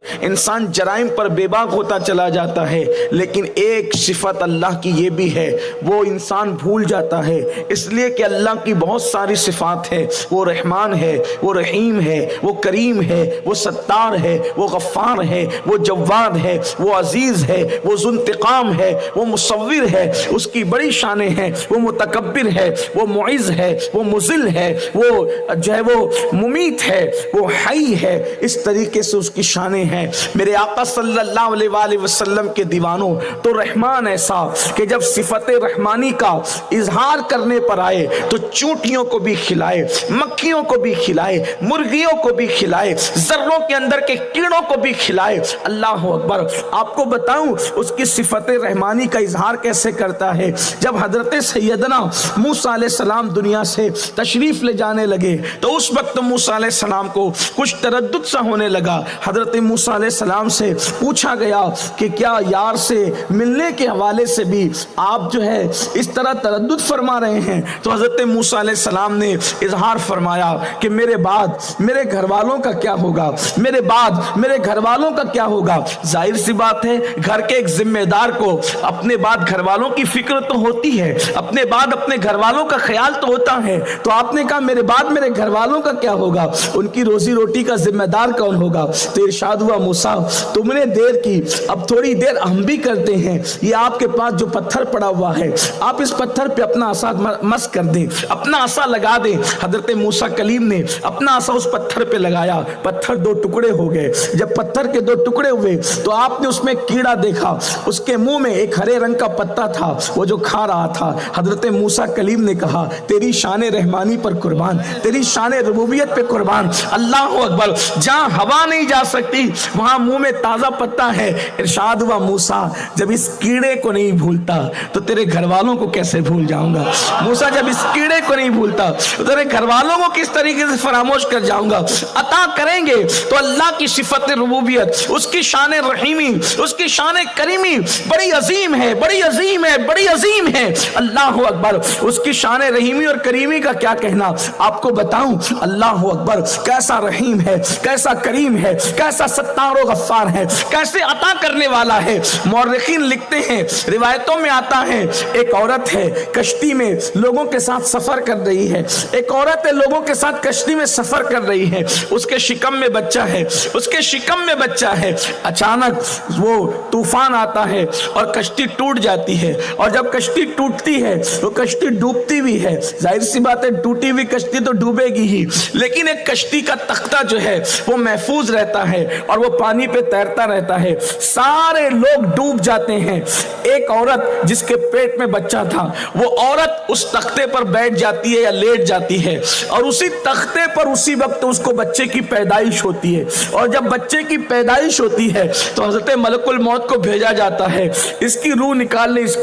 انسان جرائم پر بے باک ہوتا چلا جاتا ہے، لیکن ایک صفت اللہ کی یہ بھی ہے، وہ انسان بھول جاتا ہے، اس لیے کہ اللہ کی بہت ساری صفات ہے۔ وہ رحمان ہے، وہ رحیم ہے، وہ کریم ہے، وہ ستار ہے، وہ غفار ہے، وہ جواد ہے، وہ عزیز ہے، وہ ذو انتقام ہے، وہ مصور ہے، اس کی بڑی شانیں ہیں، وہ متکبر ہے، وہ معز ہے، وہ مذل ہے، وہ جو ہے وہ ممیت ہے، وہ حی ہے، اس طریقے سے اس کی شانیں ہیں۔ میرے آقا صلی اللہ علیہ وآلہ وسلم کے دیوانوں، تو رحمان ایسا کہ جب صفت رحمانی کا اظہار کرنے پر آئے تو چونٹیوں کو بھی کھلائے، مکھیوں کو بھی کھلائے، مرغیوں کو بھی کھلائے، ذروں کے اندر کے کیڑوں کو بھی کھلائے۔ اللہ اکبر۔ آپ کو بتاؤں اس کی صفت رحمانی کا اظہار کیسے کرتا ہے؟ جب حضرت سیدنا موسیٰ علیہ السلام دنیا سے تشریف لے جانے لگے تو اس وقت موسیٰ علیہ السلام کو کچھ تردد سا ہونے لگا۔ حضرت موسیٰ علیہ السلام سے پوچھا گیا کہ کیا یار سے ملنے کے حوالے سے بھی آپ جو ہے اس طرح تردد فرما رہے ہیں؟ تو حضرت موسیٰ علیہ السلام نے اظہار فرمایا کہ میرے بعد میرے گھر والوں کا کیا ہوگا، میرے بعد میرے گھر والوں کا کیا ہوگا؟ ظاہر سی بات ہے، گھر کے ایک ذمہ دار کو اپنے بعد گھر والوں کی فکر تو ہوتی ہے، اپنے بعد اپنے گھر والوں کا خیال تو ہوتا ہے۔ تو آپ نے کہا میرے بعد میرے گھر والوں کا کیا ہوگا، ان کی روزی روٹی کا ذمہ دار کون ہوگا؟ تو ارشاد ہوا موسیٰ تم نے دیر کی، اب تھوڑی دیر ہم بھی کرتے ہیں، یہ آپ کے پاس جو پتھر پڑا ہوا ہے آپ اس پتھر پہ اپنا عصا مس کر دیں، اپنا عصا لگا دیں۔ حضرت موسیٰ کلیم نے اپنا عصا اس پتھر پہ لگایا، پتھر دو ٹکڑے ہو گئے۔ جب پتھر کے دو ٹکڑے ہوئے تو آپ نے اس میں کیڑا دیکھا، اس کے منہ میں ایک ہرے رنگ کا پتا تھا، وہ جو کھا رہا تھا۔ حضرت موسیٰ کلیم نے کہا تیری شان رحمانی پر قربان، تیری شان ربوبیت پہ قربان۔ اللہ اکبر۔ جہاں ہوا نہیں جا سکتی وہاں منہ میں تازہ پتا ہے۔ ارشاد ہوا موسیٰ جب اس کیڑے کو نہیں بھولتا تو تیرے گھر والوں کو کیسے بھول جاؤں گا؟ موسیٰ جب اس کیڑے کو نہیں بھولتا تو تیرے گھر والوں کو کس طریقے سے فراموش کر جاؤں گا؟ عطا کریں گے تو اللہ کی صفت ربوبیت، اس کی شان رحیمی، اس کی شان کریمی بڑی عظیم ہے، بڑی عظیم ہے، بڑی عظیم ہے۔ اللہ اکبر۔ اس کی شان رحیمی اور کریمی کا کیا کہنا؟ آپ کو بتاؤں اللہ اکبر کیسا رحیم ہے، کیسا کریم ہے، کیسا ستار و غفار ہے، کیسے عطا کرنے والا ہے۔ مورخین لکھتے ہیں، روایتوں میں آتا ہے ایک عورت ہے کشتی میں لوگوں کے ساتھ سفر کر رہی ہے، ایک عورت ہے لوگوں کے ساتھ کشتی میں سفر کر رہی ہے، اس کے شکم میں بچہ ہے، اس کے شکم میں بچہ ہے۔ اچانک وہ طوفان آتا ہے اور کشتی ٹوٹ جاتی ہے، اور جب کشتی ٹوٹتی ہے وہ کشتی ڈوبتی بھی ہے۔ ظاہر سی بات ہے ٹوٹی ہوئی کشتی تو ڈوبے گی ہی، لیکن ایک کشتی کا تختہ جو ہے وہ محفوظ رہتا ہے اور وہ پانی پہ تیرتا رہتا ہے۔ سارے لوگ ڈوب جاتے ہیں، ایک عورت جس کے پیٹ میں بچہ تھا وہ عورت اس تختے پر بیٹھ جاتی ہے یا لیٹ جاتی ہے، اور اسی تختے پر اسی وقت اس کو بچے کی پیدائش ہوتی ہے۔ اور جب بچے کی پیدائش ہوتی ہے تو حضرت ملک الموت کو بھیجا جاتا ہے، اس کی روح نکالنے، اس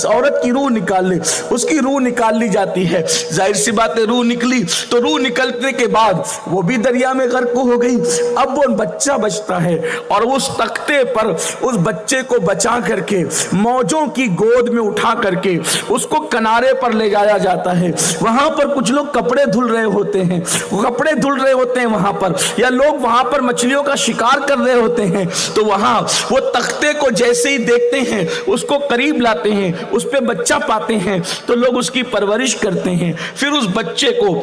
عورت کی روح نکالنے، اس کی روح نکال لی جاتی ہے۔ ظاہر سی بات ہے روح نکلی تو روح نکلنے کے بعد وہ بھی دریا میں غرق ہو گئی۔ اب وہ بچہ بچتا ہے اور اس تختے پر اس بچے کو بچا کر کے موجوں کی گود میں اٹھا کر کے اس کو کنارے پر لے جایا جاتا ہے۔ وہاں پر کچھ لوگ کپڑے دھل رہے ہوتے ہیں، کپڑے دھل رہے ہوتے ہیں وہاں پر، یا لوگ وہاں پر مچھلیوں کا شکار کر رہے ہوتے ہیں۔ تو وہاں وہ تختے کو جیسے ہی دیکھتے ہیں اس کو قریب لاتے ہیں، اس پہ بچہ پاتے ہیں تو لوگ اس کی پرورش کرتے ہیں۔ پھر اس بچے کو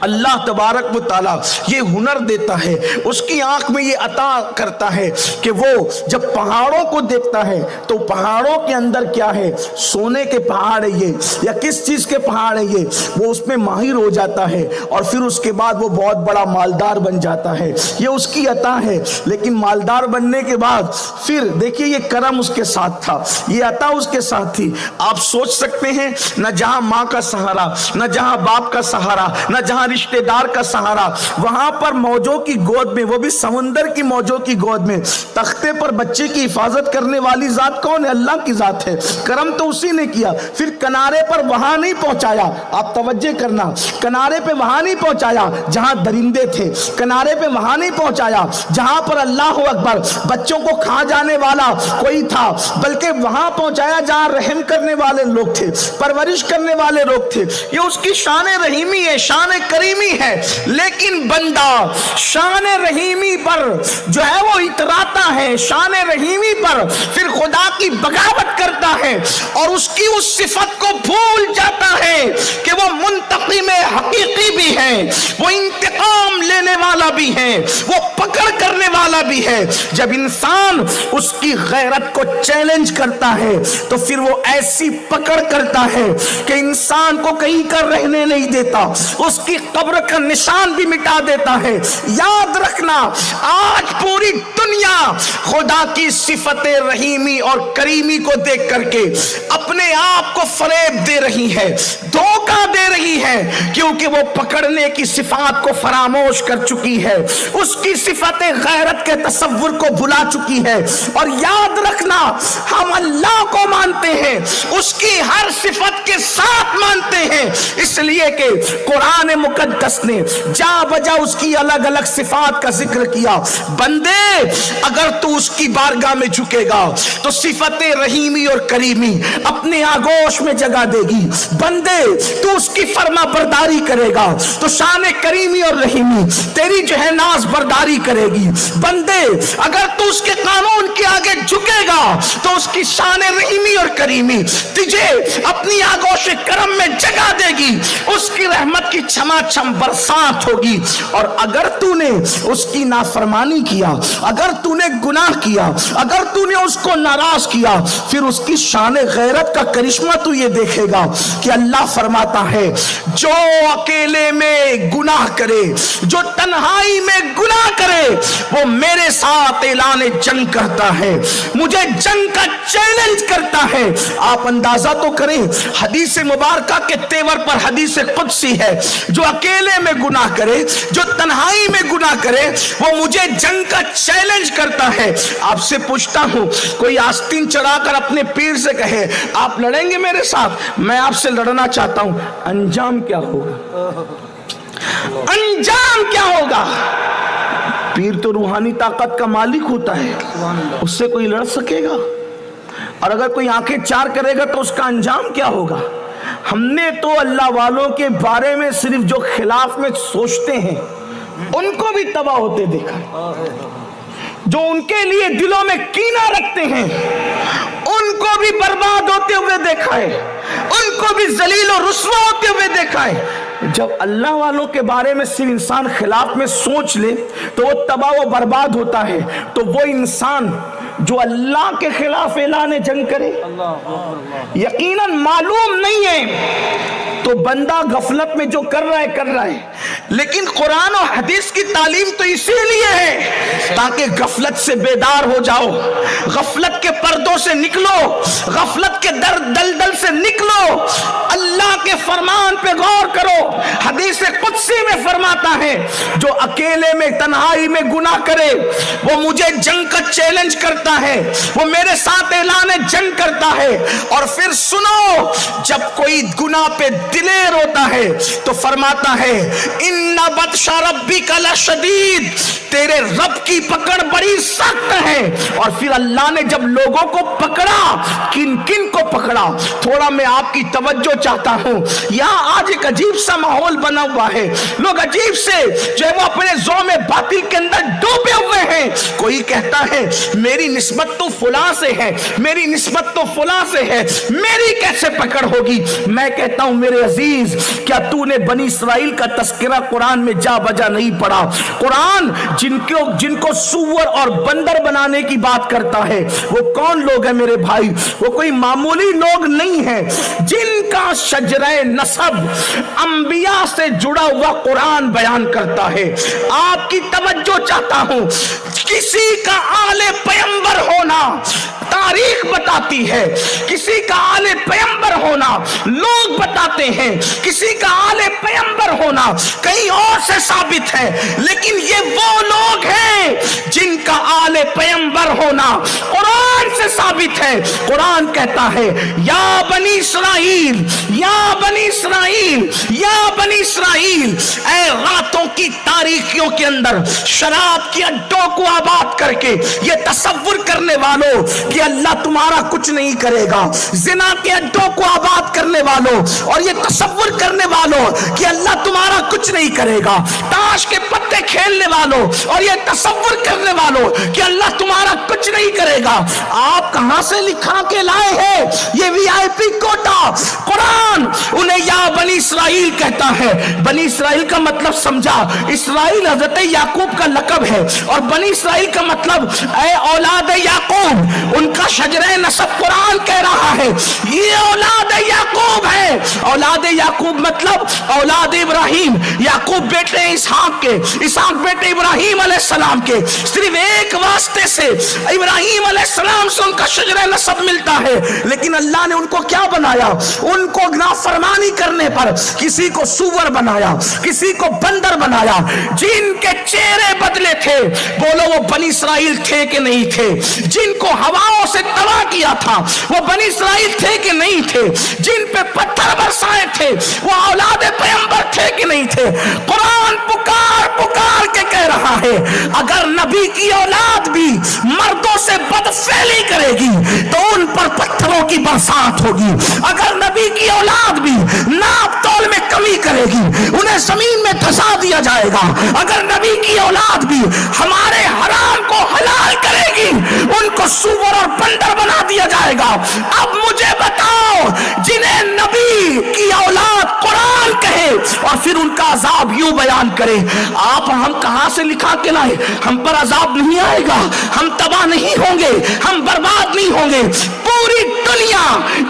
اللہ تبارک و تعالیٰ یہ ہنر دیتا ہے، اس کی آنکھ میں یہ عطا کرتا ہے کہ وہ جب پہاڑوں کو دیکھتا ہے تو پہاڑوں کے اندر کیا ہے، سونے کے پہاڑ ہے یہ یا کس چیز کے پہاڑ ہے یہ، وہ اس میں ماہر ہو جاتا ہے اور پھر اس کے بعد وہ بہت بڑا مالدار بن جاتا ہے۔ یہ اس کی عطا ہے، لیکن مالدار بننے کے بعد پھر دیکھیے یہ کرم اس کے ساتھ تھا، یہ عطا اس کے ساتھ تھی۔ آپ سوچ سکتے ہیں نہ جہاں ماں کا سہارا، نہ جہاں باپ کا سہارا، نہ جہاں رشتہ دار کا سہارا، وہاں پر موجوں کی گود میں، وہ بھی سمندر کی موجوں کی گود میں، تختے پر بچے کی حفاظت کرنے والی ذات کون ہے؟ اللہ کی ذات ہے۔ کرم تو اسی نے کیا۔ پھر کنارے پر وہاں نہیں پہنچایا، آپ توجہ کرنا، کنارے پہ وہاں نہیں پہنچایا جہاں درندے تھے، کنارے پہ وہاں نہیں پہنچایا جہاں پر اللہ اکبر بچوں کو کھا جانے والا کوئی تھا، بلکہ وہاں پہنچایا جہاں رحم کرنے والے لوگ تھے، پرورش کرنے والے لوگ تھے۔ یہ اس کی شان رحیمی ہے، شان کریمی ہے، لیکن بندہ شان رحیمی پر جو ہے وہ اتراتا ہے، شان رحیمی پر پھر خدا کی بغاوت کرتا ہے اور اس کی اس صفت کو بھول جاتا ہے کہ وہ منتقم حقیقی بھی ہے، وہ انتقام لینے والا بھی ہے، وہ پکڑ کرنے والا بھی ہے۔ جب انسان اس کی غیرت کو چیلنج کرتا ہے تو پھر وہ ایسی پکڑ کرتا ہے کہ انسان کو کہیں کا رہنے نہیں دیتا، اس کی قبر کا نشان بھی مٹا دیتا ہے۔ یاد رکھنا، آج پوری دنیا خدا کی صفت رحیمی اور کریمی کو دیکھ کر کے اپنے آپ کو فریب دے رہی ہے، دھوکہ دے رہی ہے، کیونکہ وہ پکڑنے کی صفات کو فراموش کر چکی ہے، اس کی صفت غیرت کے تصور کو بھلا چکی ہے۔ اور یاد رکھنا، ہم اللہ کو مانتے ہیں، اس کی ہر صفت کے ساتھ مانتے ہیں، اس لیے کہ قرآن مقدس نے جا بجا اس کی الگ الگ صفات کا ذکر کیا۔ بندے، اگر تو اس کی بارگاہ میں جھکے گا تو صفت رحیمی اور کریمی اپنے آغوش میں جگہ دے گی۔ بندے، تو اس کی فرما برداری کرے گا تو شان کریمی اور رحیمی تیری جو ہے ناز برداری کرے گی۔ بندے، اگر تو اس کے قانون کے آگے جھکے گا تو اس کی شان رحیمی اور کریمی تجھے اپنی آغوش کرم میں جگہ دے گی، اس کی رحمت کی چھما چھم برسات ہوگی۔ اور اگر تو نے اس کی نافرمانی کیا، اگر تو نے گناہ کیا، اگر تو نے اس کو ناراض کیا، پھر اس کی شان غیرت کا کرشمہ تو یہ دیکھے گا کہ اللہ فرماتا ہے جو اکیلے میں گناہ کرے، جو تنہائی میں گناہ کرے، وہ میرے ساتھ اعلان جنگ کرتا ہے، مجھے جنگ کا چیلنج کرتا ہے۔ آپ اندازہ تو کریں، حدیث مبارکہ کے تیور پر حدیث قدسی ہے، جو اکیلے میں گناہ کرے، جو تنہائی میں گناہ کرے، وہ مجھے جنگ کا چیلنج کرتا ہے۔ آپ سے پوچھتا ہوں، کوئی آستین چڑھا کر اپنے پیر سے کہے آپ لڑیں گے میرے ساتھ، میں آپ سے لڑنا چاہتا ہوں، انجام کیا ہوگا؟ انجام کیا ہوگا؟ پیر تو روحانی طاقت کا مالک ہوتا ہے، اس سے کوئی لڑ سکے گا؟ اور اگر کوئی آنکھیں چار کرے گا تو اس کا انجام کیا ہوگا؟ ہم نے تو اللہ والوں کے بارے میں صرف جو خلاف میں سوچتے ہیں ان کو بھی تباہ ہوتے دیکھا ہے، جو ان کے لیے دلوں میں کینہ رکھتے ہیں ان کو بھی برباد ہوتے ہوئے دیکھا ہے، ان کو بھی ذلیل و رسوا ہوتے ہوئے دیکھا ہے۔ جب اللہ والوں کے بارے میں صرف انسان خلاف میں سوچ لے تو وہ تباہ و برباد ہوتا ہے، تو وہ انسان جو اللہ کے خلاف اعلان جنگ کرے، یقیناً معلوم نہیں ہے تو بندہ غفلت میں جو کر رہا ہے، لیکن قرآن و حدیث کی تعلیم تو اسی لیے ہے تاکہ غفلت سے بیدار ہو جاؤ، غفلت کے پردوں سے نکلو، غفلت کے دلدل سے نکلو، اللہ کے فرمان پہ غور کرو۔ حدیث قدسی میں فرماتا ہے جو اکیلے میں تنہائی میں گناہ کرے وہ مجھے جنگ کا چیلنج کرتا ہے، وہ میرے ساتھ اعلان جنگ کرتا ہے۔ اور پھر سنو، جب کوئی گناہ پہ دلیر ہوتا ہے تو فرماتا ہے ان بطش ربک لشدید، تیرے رب کی پکڑ بڑی سخت ہے۔ اور پھر اللہ نے جب لوگوں کو پکڑا، کن کن کو پکڑا، تھوڑا میں آپ کی توجہ چاہتا ہوں۔ یہاں آج ایک عجیب سا ماحول بنا ہوا ہے، لوگ عجیب سے جو ہے وہ اپنے زوم باطل کے اندر ڈوبے ہوئے ہیں۔ کوئی کہتا ہے میری نسبت تو فلاں سے ہے، میری نسبت تو فلاں سے ہے، میری کیسے پکڑ ہوگی؟ میں کہتا ہوں میرے عزیز، کیا تو نے بنی اسرائیل کا تذکرہ قرآن میں جا بجا نہیں پڑھا؟ قرآن جن کو سور اور بندر بنانے کی بات کرتا ہے وہ کون لوگ ہیں میرے بھائی؟ وہ کوئی معمولی لوگ نہیں ہیں، جن کا شجرہ نسب انبیاء سے جڑا ہوا قرآن بیان کرتا ہے۔ آپ کی توجہ چاہتا ہوں، کسی کا آل پیغمبر ہونا تاریخ بتاتی ہے، کسی کا آل پیغمبر ہونا لوگ بتاتے ہیں، کسی کا آل پیغمبر ہونا کہیں اور سے ثابت ہے، لیکن یہ وہ لوگ ہیں جن کا آل پیغمبر ہونا قرآن سے ثابت ہے۔ قرآن کہتا ہے یا بنی اسرائیل، یا بنی اسرائیل، یا بنی اسرائیل، اے راتوں کی تاریکیوں کے اندر شراب کی اڈوں کو آباد کر کے یہ تصور کرنے والوں کہ اللہ تمہارا کچھ نہیں کرے گا، زنا کے اڈوں کو آباد کرنے والوں اور یہ تصور کرنے والوں کہ اللہ تمہارا کچھ نہیں کرے گا، تاش کے پتے کھیلنے والوں اور یہ تصور کرنے والوں کہ اللہ تمہارا کچھ نہیں کرے گا، آپ کہاں سے لکھا کے لائے ہیں یہ وی آئی پی کوٹا؟ قرآن انہیں یا بنی اسرائیل کہتا ہے۔ بنی اسرائیل کا مطلب سمجھا، اسرائیل حضرت یعقوب کا لقب ہے، اور بنی اسرائیل کا مطلب اے اولاد یعقوب، ان کا شجرہ نسب قرآن کہہ رہا ہے یہ اولاد یعقوب ہے۔ اولاد یعقوب مطلب اولاد ابراہیم، یعقوب بیٹے اسحاق کے، اسحاق بیٹے ابراہیم علیہ السلام کے، صرف ایک واسطے سے ابراہیم علیہ السلام سے ان کا شجرہ نسب ملتا ہے، لیکن اللہ نے ان کو کیا بنایا؟ ان کو نافرمانی کرنے پر کسی کو سور بنایا، کسی کو بندر بنایا، جن کے چہرے بدلے تھے، بولو وہ بنی اسرائیل تھے کہ نہیں تھے؟ جن کو ہواؤں سے تباہ کیا تھا وہ بنی اسرائیل تھے کہ نہیں تھے؟ جن پہ پتھر برسائے تھے وہ اولاد پیغمبر تھے کہ نہیں تھے؟ قرآن پکار پکار کے کہہ رہا ہے اگر نبی کی اولاد بھی مردوں سے بدفعلی کرے گی تو ان پر پتھروں کی برسات ہوگی، اگر نبی کی اولاد بھی ناپ تول میں کمی کرے گی انہیں زمین میں دھسا دیا جائے گا، اگر نبی کی اولاد بھی ہمارے حرام کو حلال کرے گی ان کو سور اور بندر بنا دیا جائے گا۔ اب مجھے بتاؤ جنہیں نبی کی اولاد قرآن کہے اور پھر ان کا عذاب یوں بیان کرے، آپ ہم کہاں سے لکھا کے لائے؟ ہم پر عذاب نہیں آئے گا، ہم تباہ نہیں ہوں گے، ہم برباد نہیں ہوں گے۔ پوری دنیا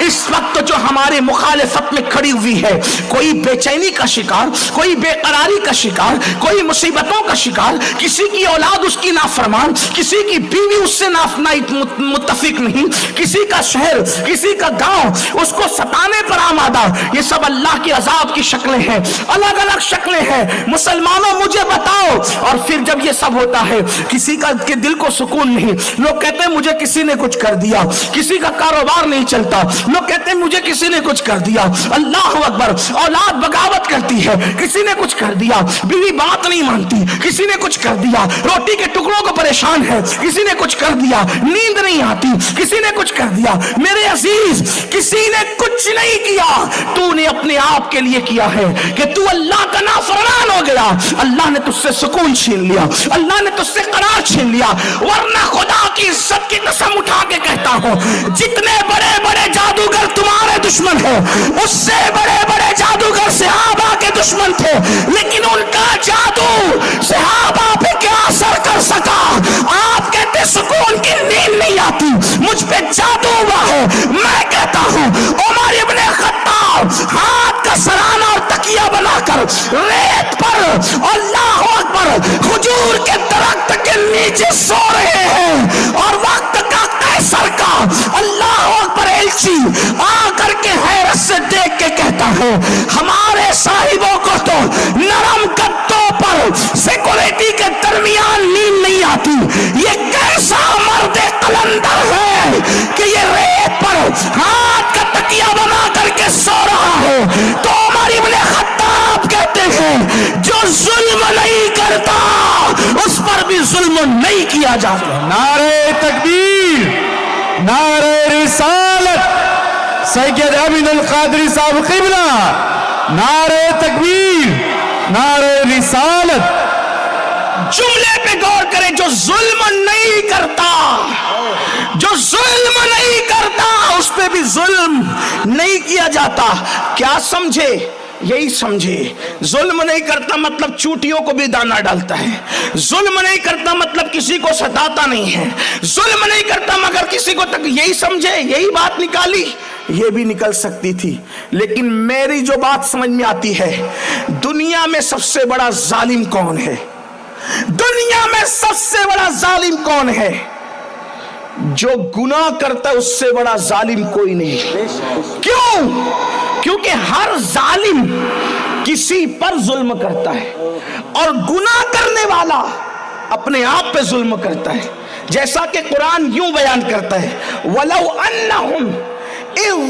اس وقت جو ہمارے مخالفت میں کھڑی ہوئی ہے، کوئی بے چینی کا شکار، کوئی بے قراری کا شکار، کوئی مصیبتوں کا شکار، کسی کی اولاد اس کی نافرمان، کسی کی بیوی اس سے متفق نہیں، کسی کا شہر، کسی کا گاؤں اس کو ستانے پر آمادہ، یہ سب اللہ کے عذاب کی شکلیں ہیں، الگ الگ شکلیں ہیں۔ مسلمانوں مجھے بتاؤ، اور پھر جب یہ سب ہوتا ہے کسی کا کے دل کو سکون نہیں، لوگ کہتے ہیں مجھے کسی نے کچھ کر دیا، کسی کا کاروبار نہیں چلتا، لوگ کہتے ہیں مجھے کسی نے کچھ کر دیا، اللہ اکبر، اولاد بغاوت کرتی ہے، کسی نے کچھ کر دیا، بیوی بات نہیں مانتی، کسی نے کچھ کر دیا، روٹی کے ٹکڑوں کو پریشان ہے، کسی نے کچھ کر دیا، نیند نہیں آتی، کسی نے کچھ کر دیا۔ میرے عزیز کسی نے کچھ نہیں کیا، تو نے اپنے آپ کے لیے کیا ہے کہ تو اللہ کا نافرمان ہو گیا، اللہ نے تجھ سے سکون چھین لیا، اللہ نے تجھ سے قرار چھین لیا۔ ورنہ خدا کی عزت کی قسم اٹھا کے کہتا ہوں جتنے بڑے بڑے جادوگر تمہارے دشمن ہیں اس سے بڑے بڑے جادوگر صحابہ کے دشمن تھے، لیکن ان کا جادو صحابہ پہ کیا اثر کر سکا؟ آپ کہتے سکون کی نیند نہیں آتی، مجھ پہ جادو ہوا ہے، میں کہتا ہوں عمر ابن خطاب ہاتھ کا سرانہ اور تکیہ بنا کر ریت پر اللہ اکبر کھجور کے درخت کے نیچے سو رہے ہیں، اور وقت کا قیصر کا اللہ اکبر ایلچی آ کر کے حیرت سے دیکھ کے کہتا ہے ہمارے صاحبوں کو تو نرم گدوں پر سیکورٹی کے درمیان نیند نہیں آتی، یہ کیسا مرد قلندر ہے کہ یہ ریت پر ہاتھ کا تکیہ بنا کر کے سو رہا ہے۔ تو عمر ابن خطاب کہتے ہیں جو ظلم نہیں کرتا اس پر بھی ظلم نہیں کیا جاتا۔ نعرہ تکبیر، نعرہ رسالت، سید عبد القادری صاحب قبلہ، نعرہ تکبیر، نعرہ رسالت۔ جملے پہ غور کریں، جو ظلم نہیں کرتا، جو ظلم نہیں کرتا اس پہ بھی ظلم نہیں کیا جاتا۔ کیا سمجھے؟ یہی سمجھے ظلم نہیں کرتا مطلب چوٹیوں کو بھی دانا ڈالتا ہے، ظلم نہیں کرتا مطلب کسی کو ستاتا نہیں ہے، ظلم نہیں کرتا مگر کسی کو تک، یہی سمجھے؟ یہی بات نکالی؟ یہ بھی نکل سکتی تھی، لیکن میری جو بات سمجھ میں آتی ہے دنیا میں سب سے بڑا ظالم کون ہے؟ دنیا میں سب سے بڑا ظالم کون ہے؟ جو گناہ کرتا ہے اس سے بڑا ظالم کوئی نہیں۔ کیوں؟ کیونکہ ہر ظالم کسی پر ظلم کرتا ہے، اور گناہ کرنے والا اپنے آپ پہ ظلم کرتا ہے، جیسا کہ قرآن یوں بیان کرتا ہے وَلَوْ أَنَّهُمْ إِذْ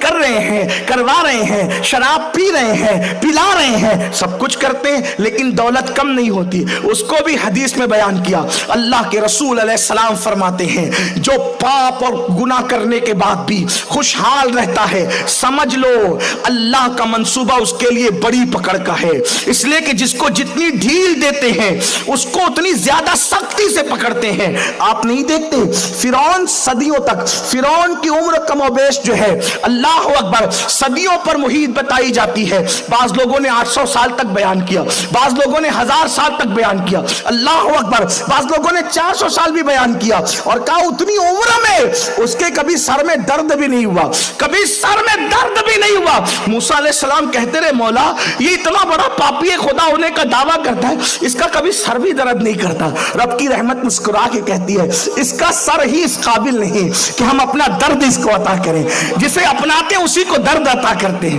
کر رہے ہیں، کروا رہے ہیں، شراب پی رہے ہیں، پلا رہے ہیں، سب کچھ کرتے ہیں، لیکن دولت کم نہیں ہوتی۔ اس کو بھی حدیث میں بیان کیا۔ اللہ کے رسول علیہ السلام فرماتے ہیں جو پاپ اور گناہ کرنے کے بعد بھی خوشحال رہتا ہے، سمجھ لو اللہ کا منصوبہ اس کے لیے بڑی پکڑ کا ہے، اس لیے کہ جس کو جتنی ڈھیل دیتے ہیں اس کو اتنی زیادہ سختی سے پکڑتے ہیں۔ آپ نہیں دیکھتے فرعون صدیوں تک، فرعون کی عمر کم و بیش جو ہے اللہ اکبر صدیوں پر محیط بتائی جاتی ہے۔ بعض لوگوں نے 800 سال تک بیان کیا، بعض لوگوں نے 1000 سال تک بیان کیا، اللہ اکبر، بعض لوگوں نے 400 سال بھی بیان کیا، اور کہا اتنی عمر میں اس کے کبھی سر میں درد بھی نہیں ہوا، کبھی سر میں درد بھی نہیں ہوا۔ موسیٰ علیہ السلام کہتے رہے مولا یہ اتنا بڑا پاپی خدا ہونے کا دعویٰ کرتا ہے، اس کا کبھی سر بھی درد نہیں کرتا۔ رب کی رحمت مسکرا کے کہتی ہے اس کا سر ہی اس قابل نہیں کہ ہم اپنا درد اس کو عطا کریں، جسے اپناتے ہیں اسی کو درد عطا کرتے ہیں،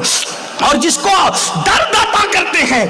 اور جس کو درد عطا کرتے ہیں